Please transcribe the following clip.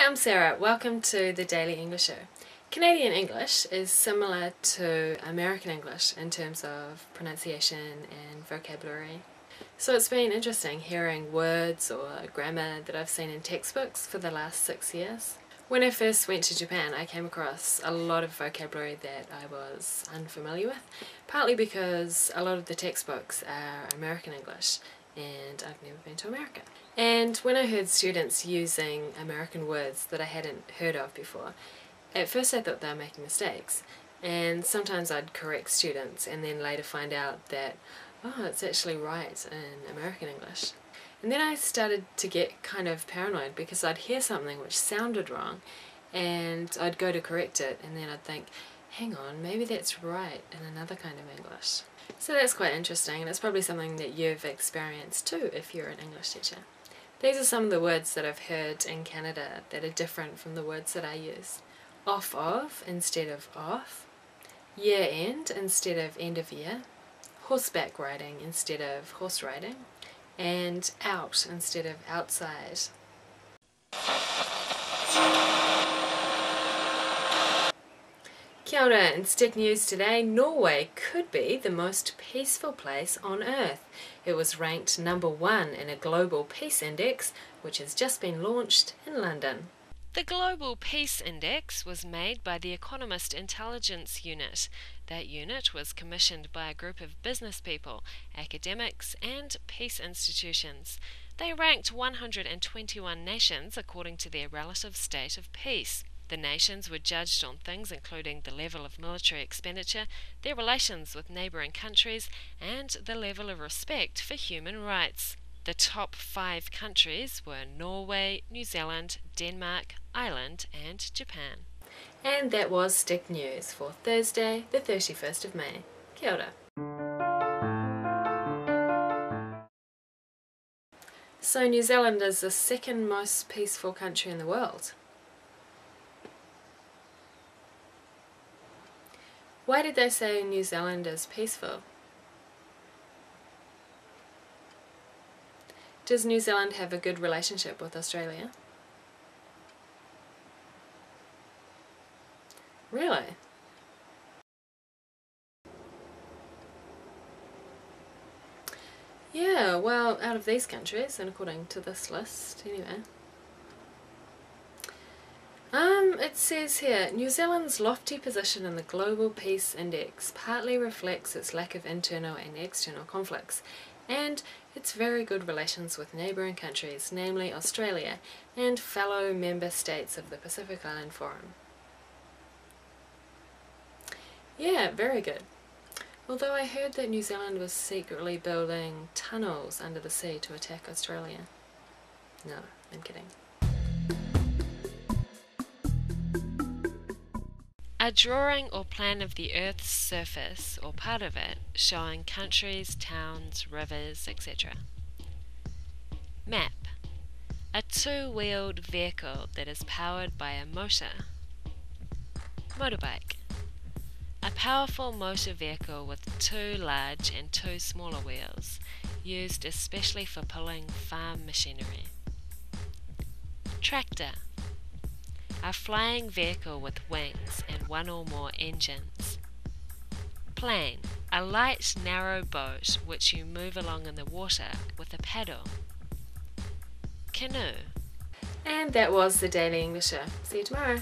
Hi, I'm Sarah. Welcome to the Daily English Show. Canadian English is similar to American English in terms of pronunciation and vocabulary. So it's been interesting hearing words or grammar that I've seen in textbooks for the last 6 years. When I first went to Japan, I came across a lot of vocabulary that I was unfamiliar with, partly because a lot of the textbooks are American English and I've never been to America. And when I heard students using American words that I hadn't heard of before, at first I thought they were making mistakes, and sometimes I'd correct students and then later find out that, oh, it's actually right in American English. And then I started to get kind of paranoid because I'd hear something which sounded wrong and I'd go to correct it and then I'd think, hang on, maybe that's right in another kind of English. So that's quite interesting, and it's probably something that you've experienced too if you're an English teacher. These are some of the words that I've heard in Canada that are different from the words that I use. Off of instead of off, year end instead of end of year, horseback riding instead of horse riding, and out instead of outside. Kia ora, in Stick News today, Norway could be the most peaceful place on Earth. It was ranked #1 in a global peace index, which has just been launched in London. The Global Peace Index was made by the Economist Intelligence Unit. That unit was commissioned by a group of business people, academics, and peace institutions. They ranked 121 nations according to their relative state of peace. The nations were judged on things including the level of military expenditure, their relations with neighbouring countries, and the level of respect for human rights. The top 5 countries were Norway, New Zealand, Denmark, Ireland, and Japan. And that was Stick News for Thursday, the 31st of May. Kia ora. So New Zealand is the second most peaceful country in the world. Why did they say New Zealand is peaceful? Does New Zealand have a good relationship with Australia? Really? Yeah, well, out of these countries, and according to this list, anyway. It says here, New Zealand's lofty position in the Global Peace Index partly reflects its lack of internal and external conflicts, and its very good relations with neighbouring countries, namely Australia, and fellow member states of the Pacific Island Forum. Yeah, very good. Although I heard that New Zealand was secretly building tunnels under the sea to attack Australia. No, I'm kidding. A drawing or plan of the Earth's surface, or part of it, showing countries, towns, rivers, etc. Map. A two-wheeled vehicle that is powered by a motor. Motorbike. A powerful motor vehicle with 2 large and 2 smaller wheels, used especially for pulling farm machinery. Tractor. A flying vehicle with wings and 1 or more engines. Plane. A light, narrow boat which you move along in the water with a paddle. Canoe. And that was the Daily English Show. See you tomorrow.